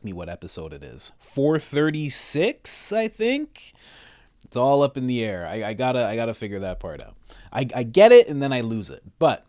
Me what episode it is. 436, I think. It's all up in the air. I gotta figure that part out. I get it and then I lose it. But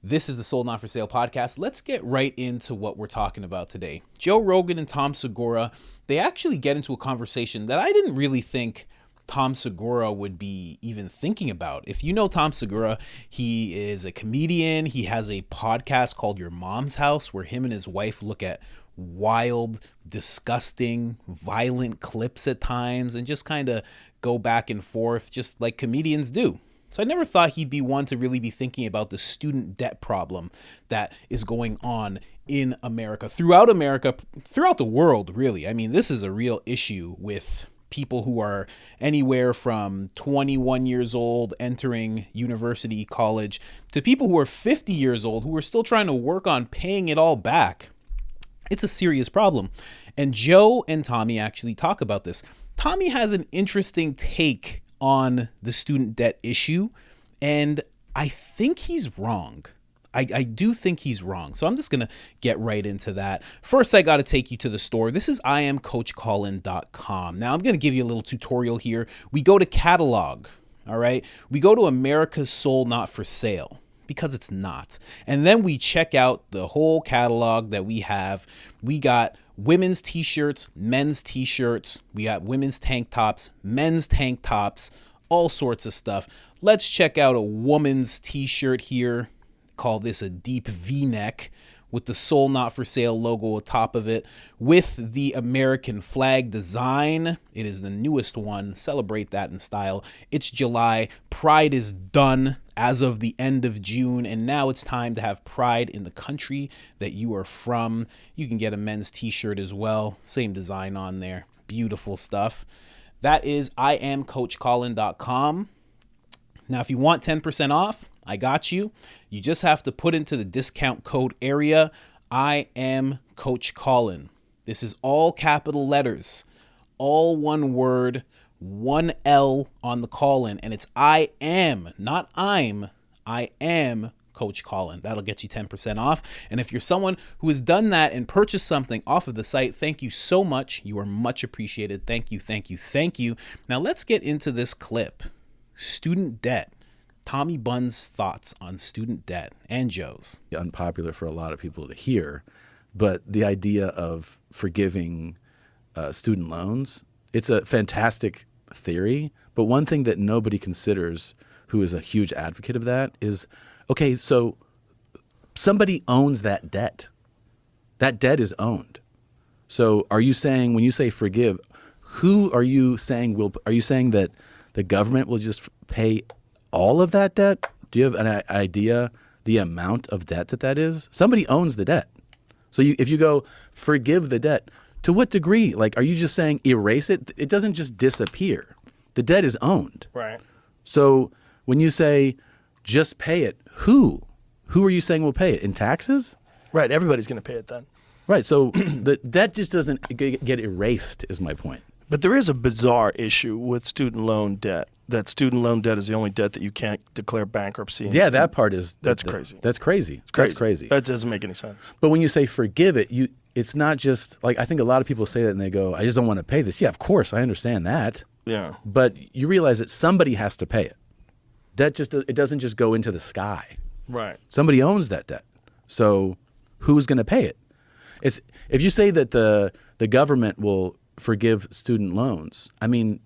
this is the Sold Not For Sale podcast. Let's get right into what we're talking about today. Joe Rogan and Tom Segura, they actually get into a conversation that I didn't really think Tom Segura would be even thinking about. If you know Tom Segura, he is a comedian. He has a podcast called Your Mom's House where him and his wife look at wild, disgusting, violent clips at times and just kind of go back and forth just like comedians do. So I never thought he'd be one to really be thinking about the student debt problem that is going on in America, throughout the world, really. I mean, this is a real issue with people who are anywhere from 21 years old entering university, college, to people who are 50 years old who are still trying to work on paying it all back. It's a serious problem. And Joe and Tommy actually talk about this. Tommy has an interesting take on the student debt issue, and I think he's wrong. I do think he's wrong. So I'm just going to get right into that. First, I got to take you to the store. This is IamCoachColin.com. Now, I'm going to give you a little tutorial here. We go to catalog, all right? We go to America's Sold Not For Sale, because it's not. And then we check out the whole catalog that we have. We got women's t-shirts, men's t-shirts. We got women's tank tops, men's tank tops, all sorts of stuff. Let's check out a woman's t-shirt here. Call this a deep V-neck with the Sold Not For Sale logo atop of it with the American flag design. It is the newest one. Celebrate that in style. It's July. Pride is done as of the end of June, and now it's time to have pride in the country that you are from. You can get a men's t-shirt as well. Same design on there. Beautiful stuff. That is IamCoachColin.com. Now, if you want 10% off, I got you. You just have to put into the discount code area, I am Coach Colin. This is all capital letters, all one word, one L on the Colin, and it's I am, not I'm. I am Coach Colin. That'll get you 10% off. And if you're someone who has done that and purchased something off of the site, thank you so much. You are much appreciated. Thank you, thank you, thank you. Now let's get into this clip. Student debt. Tommy Bunn's thoughts on student debt and Joe's. Unpopular for a lot of people to hear, but the idea of forgiving student loans, it's a fantastic theory, but one thing that nobody considers who is a huge advocate of that is, okay, so somebody owns that debt. That debt is owned. So are you saying, when you say forgive, who are you saying are you saying that the government will just pay all of that debt? Do you have an idea the amount of debt that is? Somebody owns the debt. So if you go forgive the debt, to what degree? Like, are you just saying erase it? It doesn't just disappear. The debt is owned. Right. So when you say just pay it, who are you saying will pay it? In taxes? Right. Everybody's going to pay it then. Right. So the debt just doesn't get erased is my point. But there is a bizarre issue with student loan debt. That student loan debt is the only debt that you can't declare bankruptcy. Yeah, that part is... That's crazy. That's crazy. It's crazy. That's crazy. That doesn't make any sense. But when you say forgive it, it's not just... Like, I think a lot of people say that and they go, I just don't want to pay this. Yeah, of course, I understand that. Yeah. But you realize that somebody has to pay it. It doesn't just go into the sky. Right. Somebody owns that debt. So who's going to pay it? If you say that the government will forgive student loans, I mean...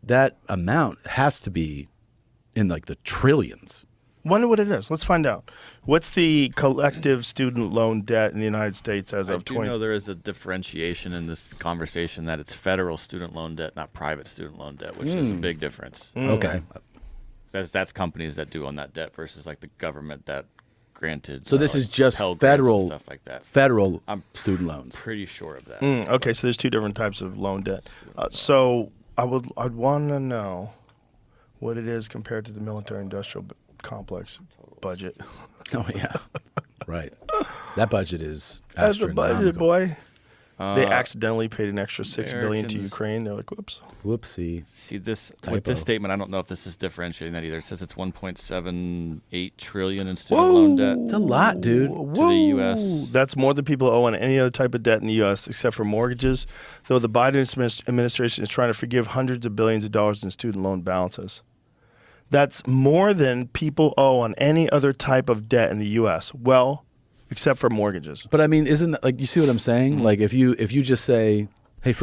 that amount has to be in like the trillions. Wonder what it is. Let's find out. What's the collective student loan debt in the United States as of 20? I do know there is a differentiation in this conversation that it's federal student loan debt, not private student loan debt, which is a big difference. Okay. That's companies that do own that debt versus like the government that granted. So this is like just Pell Grants federal and stuff like that. Federal I'm student loans. Pretty sure of that. Okay, so there's two different types of loan debt. So I'd want to know what it is compared to the military-industrial complex budget. Oh yeah, right. That budget is That's a budget, astronomical. boy. They accidentally paid an extra $6 billion to Americans- Ukraine. They're like, whoops. Whoopsie. See this with Typo. this statement. I don't know if this is differentiating that either. It says it's 1.78 trillion in student loan debt. It's a lot, dude. To the U.S. That's more than people owe on any other type of debt in the U.S. except for mortgages, though the Biden administration is trying to forgive hundreds of billions of dollars in student loan balances. That's more than people owe on any other type of debt in the U.S. Well, except for mortgages. But I mean, isn't that, like, you see what I'm saying? Like, if you just say, hey,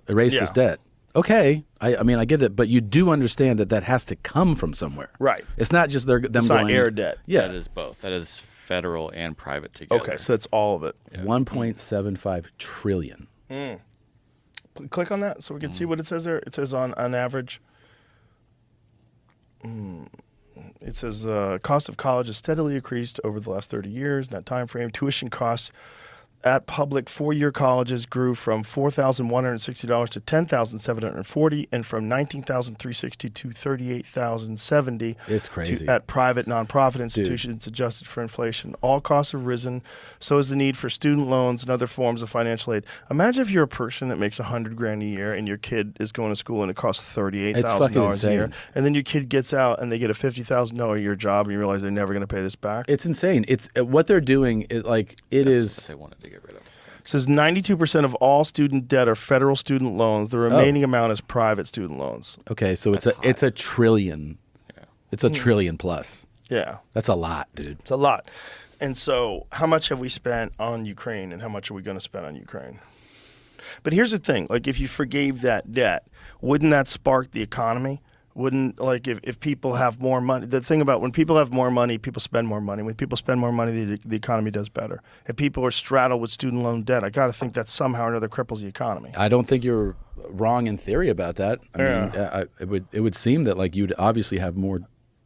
erase this debt. Okay, I mean, I get it, but you do understand that has to come from somewhere. Right. It's not just them It's going. not air debt. Yeah. That is both. That is federal and private together. Okay, so that's all of it. 1.75 trillion. Click on that so we can see what it says there. It says on average. It says cost of college has steadily increased over the last 30 years. In that time frame, tuition costs at public four-year colleges grew from $4,160 to $10,740, and from $19,360 to $38,070. It's crazy. At private nonprofit institutions adjusted for inflation. All costs have risen. So has the need for student loans and other forms of financial aid. Imagine if you're a person that makes $100,000 a year and your kid is going to school and it costs $38,000 a year, and then your kid gets out and they get a $50,000 a year job and you realize they're never going to pay this back. It's insane. It's what they're doing. That's what they wanted to get rid of. It says 92% of all student debt are federal student loans. The remaining amount is private student loans. Okay, so it's a trillion. Yeah. It's a trillion plus. Yeah. That's a lot, dude. It's a lot. And so how much have we spent on Ukraine and how much are we going to spend on Ukraine? But here's the thing. Like, if you forgave that debt, wouldn't that spark the economy? Wouldn't, like, if people have more money, the thing about when people have more money, people spend more money. When people spend more money, the economy does better. If people are straddled with student loan debt, I got to think that somehow or another cripples the economy. I don't think you're wrong in theory about that. I mean, it would seem that, like, you'd obviously have more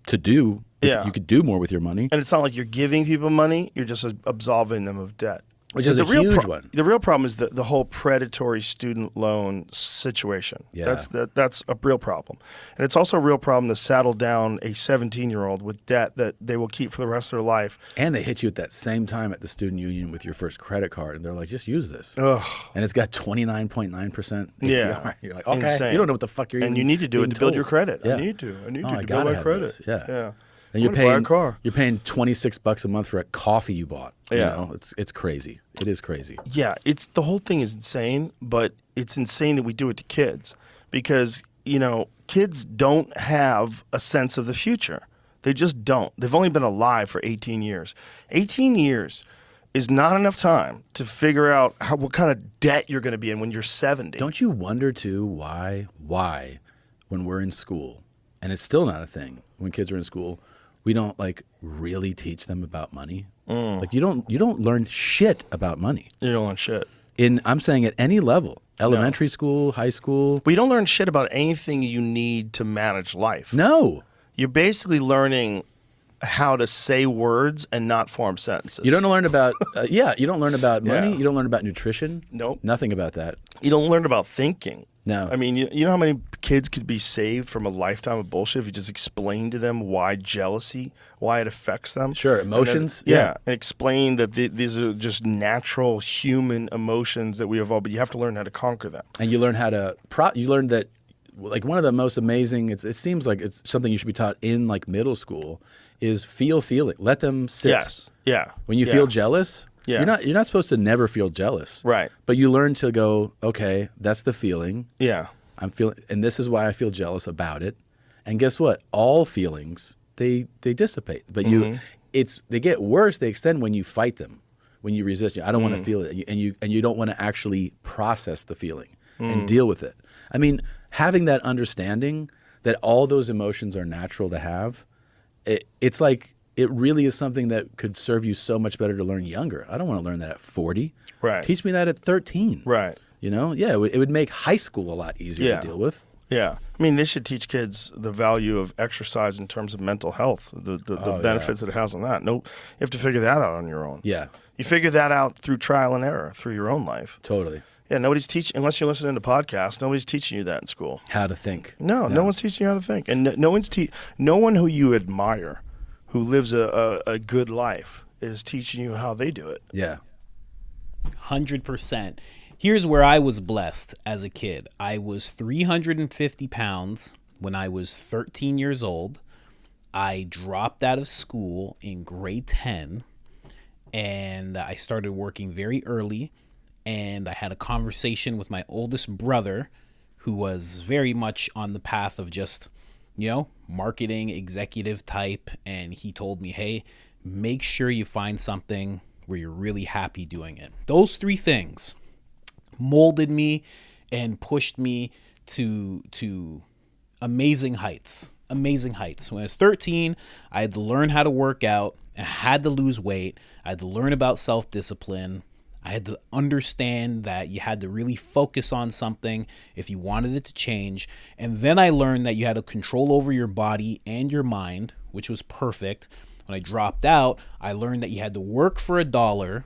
to do. Yeah. You could do more with your money. And it's not like you're giving people money, you're just absolving them of debt. Which is a huge one. The real problem is the whole predatory student loan situation. Yeah. That's a real problem. And it's also a real problem to saddle down a 17-year-old with debt that they will keep for the rest of their life. And they hit you at that same time at the student union with your first credit card, and they're like, just use this. Ugh. And it's got 29.9% APR. Yeah. You're like, okay, Insane. you don't know what the fuck you're And you need to do it to build your credit. Yeah. I need to I to gotta build my have credit. this. Yeah. Yeah. And you're I'm gonna buy paying a car. You're paying $26 a month for a coffee you bought. Yeah. You know, it's crazy. It is crazy. Yeah, the whole thing is insane, but it's insane that we do it to kids because, kids don't have a sense of the future. They just don't. They've only been alive for 18 years. 18 years is not enough time to figure out what kind of debt you're going to be in when you're 70. Don't you wonder too why when we're in school, and it's still not a thing when kids are in school, we don't like really teach them about money? Like you don't learn shit about money. You don't learn shit. I'm saying at any level, elementary school, high school. But you don't learn shit about anything you need to manage life. No. You're basically learning how to say words and not form sentences. You don't learn about you don't learn about money. Yeah. You don't learn about nutrition. Nope. Nothing about that. You don't learn about thinking. No. I mean, you know how many kids could be saved from a lifetime of bullshit if you just explain to them why jealousy, why it affects them? Sure, emotions. And then, and explain that these are just natural human emotions that we evolve, but you have to learn how to conquer them. And you learn how to you learn that, like, one of the most amazing, it seems like it's something you should be taught in like middle school, is feeling. Let them sit. Yes. Yeah. When you feel jealous, Yeah. you're not supposed to never feel jealous. Right. But you learn to go, okay, that's the feeling. Yeah. I'm feeling, and this is why I feel jealous about it. And guess what? All feelings, they dissipate. But they get worse, they extend when you fight them, when you resist. I don't want to feel it, and you don't want to actually process the feeling and deal with it. I mean, having that understanding that all those emotions are natural to have, it's like, it really is something that could serve you so much better to learn younger. I don't want to learn that at 40. Right. Teach me that at 13. Right. You know? Yeah, it would make high school a lot easier Yeah. to deal with. Yeah. I mean, they should teach kids the value of exercise in terms of mental health, the benefits that it has on that. No, you have to figure that out on your own. Yeah, You figure that out through trial and error, through your own life. totally. Yeah, nobody's teaching, unless you're listening to podcasts, nobody's teaching you that in school. How to think. No one's teaching you how to think. And no one who you admire, who lives a good life, is teaching you how they do it. Yeah. 100%. Here's where I was blessed as a kid. I was 350 pounds when I was 13 years old. I dropped out of school in grade 10, and I started working very early, and I had a conversation with my oldest brother, who was very much on the path of just, marketing executive type, and he told me, hey, make sure you find something where you're really happy doing it. Those three things molded me and pushed me to amazing heights. When I was 13, I had to learn how to work out. I had to lose weight. I had to learn about self-discipline. I had to understand that you had to really focus on something if you wanted it to change. And then I learned that you had to control over your body and your mind, which was perfect. When I dropped out, I learned that you had to work for $1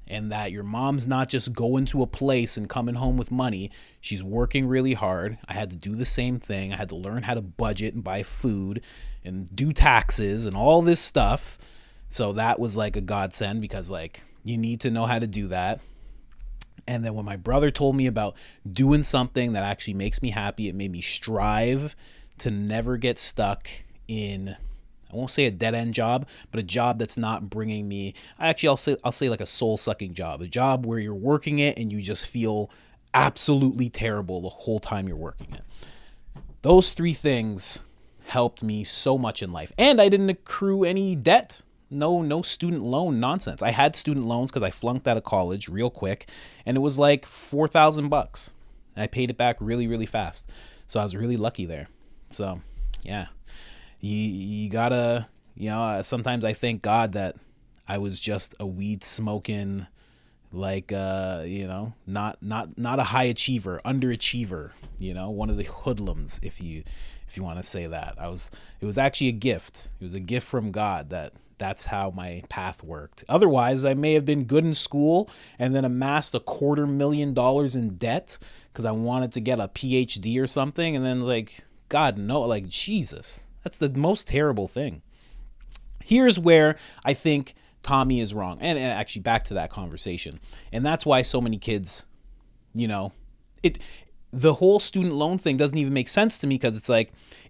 and that your mom's not just going to a place and coming home with money. She's working really hard. I had to do the same thing. I had to learn how to budget and buy food and do taxes and all this stuff. So that was like a godsend because you need to know how to do that. And then when my brother told me about doing something that actually makes me happy, it made me strive to never get stuck in, I won't say a dead end job, but a job that's not bringing me, I'll say like a soul sucking job, a job where you're working it and you just feel absolutely terrible the whole time you're working it. Those three things helped me so much in life. And I didn't accrue any debt. No student loan nonsense. I had student loans because I flunked out of college real quick, and it was like $4,000. And I paid it back really, really fast. So I was really lucky there. So yeah, you gotta, sometimes I thank God that I was just a weed smoking, not a high achiever, underachiever, one of the hoodlums, if you want to say that. It was actually a gift. It was a gift from God that's how my path worked. Otherwise, I may have been good in school and then amassed $250,000 in debt because I wanted to get a PhD or something. And then God, no, Jesus, that's the most terrible thing. Here's where I think Tommy is wrong. And actually back to that conversation. And that's why so many kids, the whole student loan thing doesn't even make sense to me because it's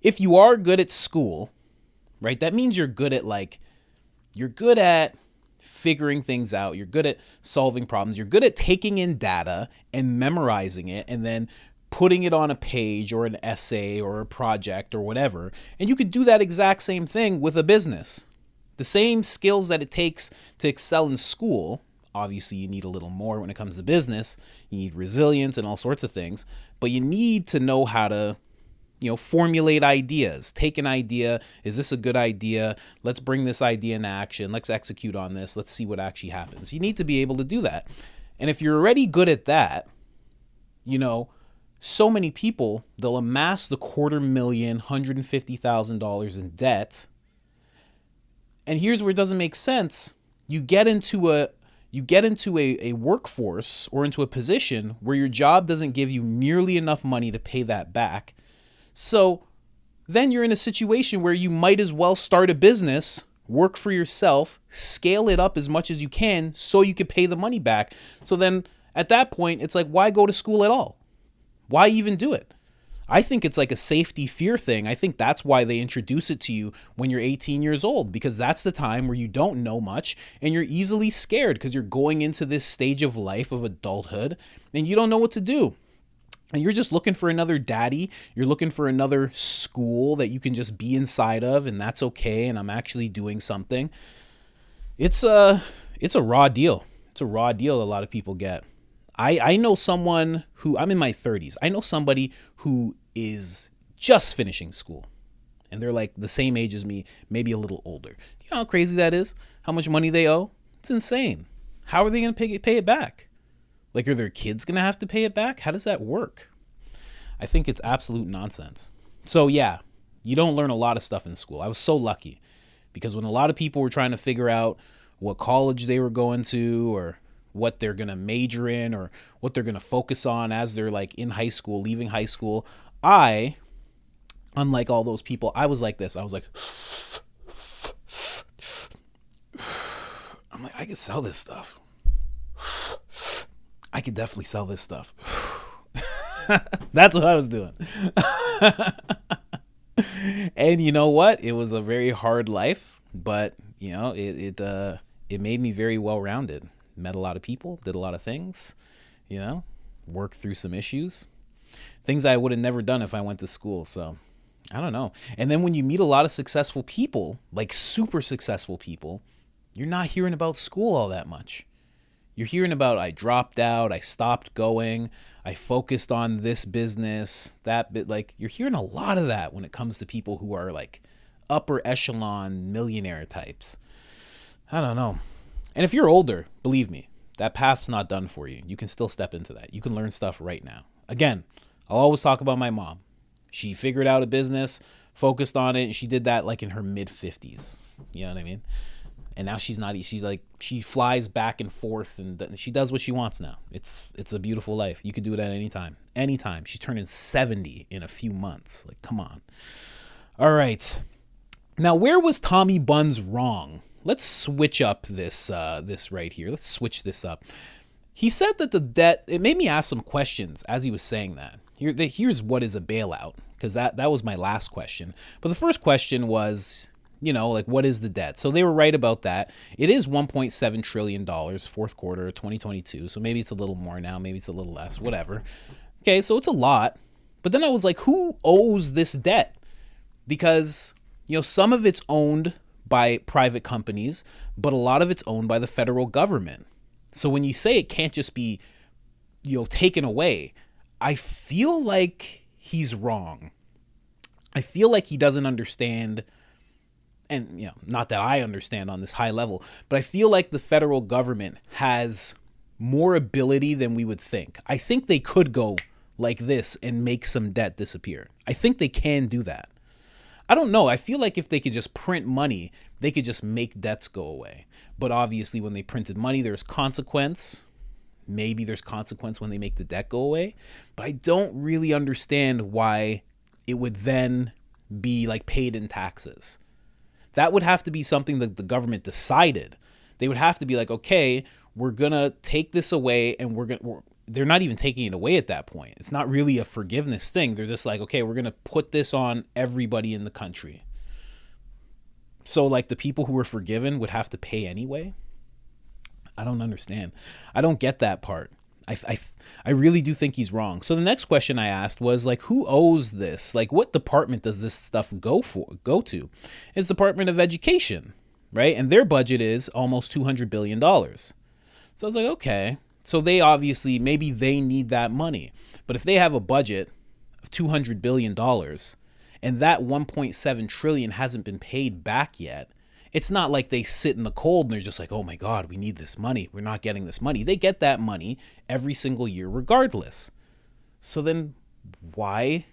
if you are good at school, right, that means you're good at figuring things out. You're good at solving problems. You're good at taking in data and memorizing it and then putting it on a page or an essay or a project or whatever. And you could do that exact same thing with a business. The same skills that it takes to excel in school. Obviously, you need a little more when it comes to business. You need resilience and all sorts of things. But you need to know how to formulate ideas. Take an idea. Is this a good idea? Let's bring this idea into action. Let's execute on this. Let's see what actually happens. You need to be able to do that. And if you're already good at that, so many people, they'll amass the $250,000, $150,000 in debt. And here's where it doesn't make sense. You get into a workforce or into a position where your job doesn't give you nearly enough money to pay that back. So then you're in a situation where you might as well start a business, work for yourself, scale it up as much as you can so you can pay the money back. So then at that point, it's why go to school at all? Why even do it? I think it's a safety fear thing. I think that's why they introduce it to you when you're 18 years old, because that's the time where you don't know much and you're easily scared because you're going into this stage of life of adulthood and you don't know what to do. And you're just looking for another daddy. You're looking for another school that you can just be inside of, and that's okay. And I'm actually doing something. It's a raw deal. It's a raw deal a lot of people get. I know someone who, I'm in my 30s. I know somebody who is just finishing school. And they're the same age as me, maybe a little older. Do you know how crazy that is? How much money they owe? It's insane. How are they going to pay it back? Are their kids going to have to pay it back? How does that work? I think it's absolute nonsense. So yeah, you don't learn a lot of stuff in school. I was so lucky because when a lot of people were trying to figure out what college they were going to or what they're going to major in or what they're going to focus on as they're in high school, leaving high school, unlike all those people, I was like this. I was I'm I could sell this stuff. I could definitely sell this stuff. That's what I was doing. And you know what? It was a very hard life, but you know, it made me very well-rounded. Met a lot of people, did a lot of things, you know, worked through some issues, things I would have never done if I went to school. So I don't know. And then when you meet a lot of successful people, like super successful people, you're not hearing about school all that much. You're hearing about, I dropped out, I stopped going, I focused on this business, that bit. Like, you're hearing a lot of that when it comes to people who are like upper echelon millionaire types. I don't know. And if you're older, believe me, that path's not done for you. You can still step into that. You can learn stuff right now. Again, I'll always talk about my mom. She figured out a business, focused on it, and she did that like in her mid-50s. You know what I mean? And now she's like, she flies back and forth and she does what she wants now. It's a beautiful life. You can do it at any time. Anytime. She's turning 70 in a few months. Like, come on. All right. Now, where was Tommy Buns wrong? Let's switch up this right here. Let's switch this up. He said that the debt, it made me ask some questions as he was saying that. Here's what is a bailout, because that was my last question. But the first question was, you know, like, what is the debt? So they were right about that. It is $1.7 trillion, fourth quarter of 2022. So maybe it's a little more now, maybe it's a little less, whatever. Okay, so it's a lot. But then I was like, who owes this debt? Because, you know, some of it's owned by private companies, but a lot of it's owned by the federal government. So when you say it can't just be, you know, taken away, I feel like he's wrong. I feel like he doesn't understand. And, you know, not that I understand on this high level, but I feel like the federal government has more ability than we would think. I think they could go like this and make some debt disappear. I think they can do that. I don't know. I feel like if they could just print money, they could just make debts go away. But obviously when they printed money, there's consequence. Maybe there's consequence when they make the debt go away. But I don't really understand why it would then be like paid in taxes. That would have to be something that the government decided. They would have to be like, okay, we're going to take this away, and they're not even taking it away at that point. It's not really a forgiveness thing. They're just like, okay, we're going to put this on everybody in the country. So like the people who were forgiven would have to pay anyway. I don't understand. I don't get that part. I really do think he's wrong. So the next question I asked was like, who owes this? Like, what department does this stuff go to? It's Department of Education, right? And their budget is almost $200 billion. So I was like, okay. So they obviously, maybe they need that money. But if they have a budget of $200 billion and that 1.7 trillion hasn't been paid back yet, it's not like they sit in the cold and they're just like, oh my God, we need this money. We're not getting this money. They get that money every single year regardless. So then why?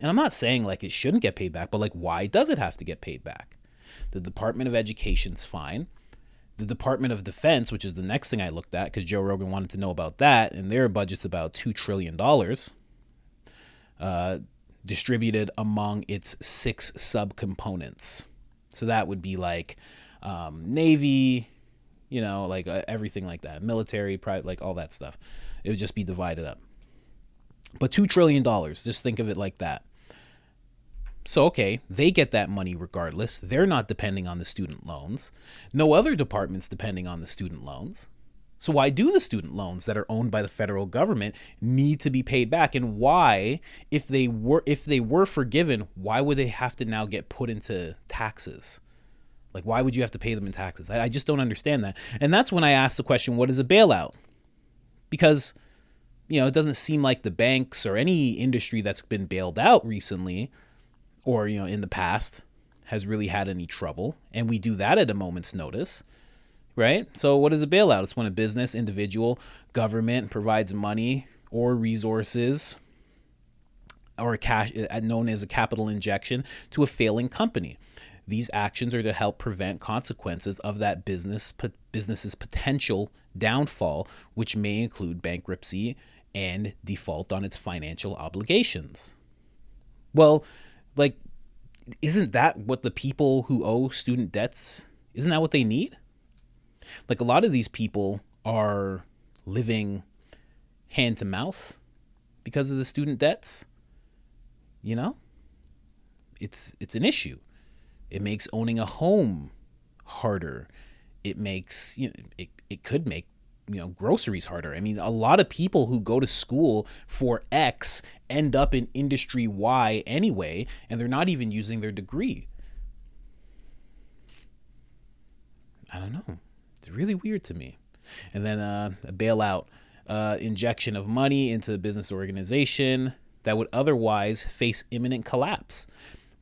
And I'm not saying like it shouldn't get paid back, but like, why does it have to get paid back? The Department of Education's fine. The Department of Defense, which is the next thing I looked at because Joe Rogan wanted to know about that, and their budget's about $2 trillion distributed among its 6 subcomponents. So that would be like Navy, you know, like everything like that, military, private, like all that stuff. It would just be divided up. But $2 trillion, just think of it like that. So, okay, they get that money regardless. They're not depending on the student loans. No other department's depending on the student loans. So why do the student loans that are owned by the federal government need to be paid back? And why, if they were forgiven, why would they have to now get put into taxes? Like, why would you have to pay them in taxes? I just don't understand that. And that's when I asked the question, what is a bailout? Because, you know, it doesn't seem like the banks or any industry that's been bailed out recently or, you know, in the past has really had any trouble. And we do that at a moment's notice. Right? So what is a bailout? It's when a business, individual, government provides money or resources or cash, known as a capital injection, to a failing company. These actions are to help prevent consequences of that business's potential downfall, which may include bankruptcy and default on its financial obligations. Well, like, isn't that what the people who owe student debts, isn't that what they need? Like, a lot of these people are living hand to mouth because of the student debts. You know, it's an issue. It makes owning a home harder. It makes, it could make, groceries harder. I mean, a lot of people who go to school for X end up in industry Y anyway, and they're not even using their degree. I don't know. It's really weird to me. And then a bailout injection of money into a business organization that would otherwise face imminent collapse.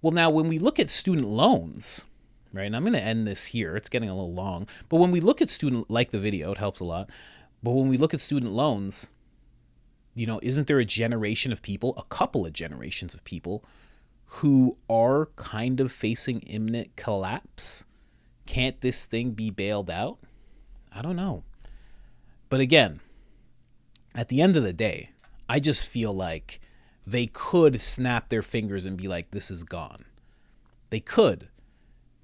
Well, now, when we look at student loans, right, and I'm going to end this here. It's getting a little long. But when we look at like the video, it helps a lot. But when we look at student loans, isn't there a generation of people, a couple of generations of people, who are kind of facing imminent collapse? Can't this thing be bailed out? I don't know. But again, at the end of the day, I just feel like they could snap their fingers and be like, this is gone. They could.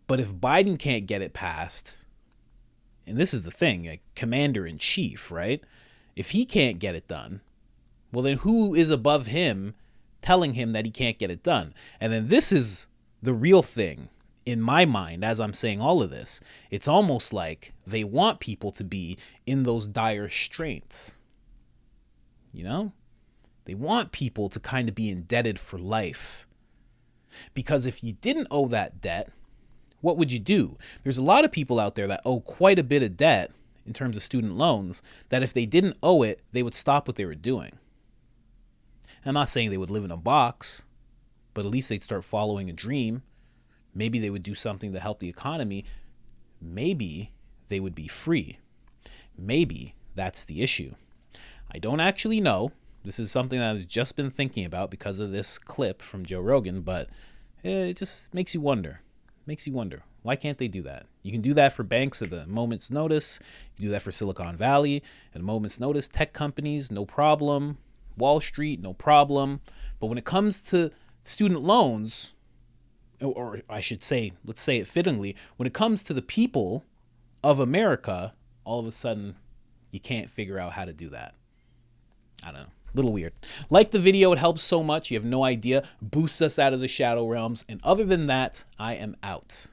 But if Biden can't get it passed, and this is the thing, like commander-in-chief, right? If he can't get it done, well, then who is above him telling him that he can't get it done? And then this is the real thing in my mind as I'm saying all of this. It's almost like they want people to be in those dire straits. They want people to kind of be indebted for life. Because if you didn't owe that debt, what would you do? There's a lot of people out there that owe quite a bit of debt in terms of student loans, that if they didn't owe it, they would stop what they were doing. I'm not saying they would live in a box, but at least they'd start following a dream. Maybe they would do something to help the economy. Maybe they would be free. Maybe that's the issue. I don't actually know. This is something that I've just been thinking about because of this clip from Joe Rogan, but it just makes you wonder. Why can't they do that? You can do that for banks at a moment's notice. You can do that for Silicon Valley at a moment's notice. Tech companies, no problem. Wall Street, no problem. But when it comes to student loans, or I should say, let's say it fittingly, when it comes to the people of America, all of a sudden you can't figure out how to do that. I don't know. A little weird. Like the video, it helps so much. You have no idea. Boosts us out of the shadow realms. And other than that, I am out.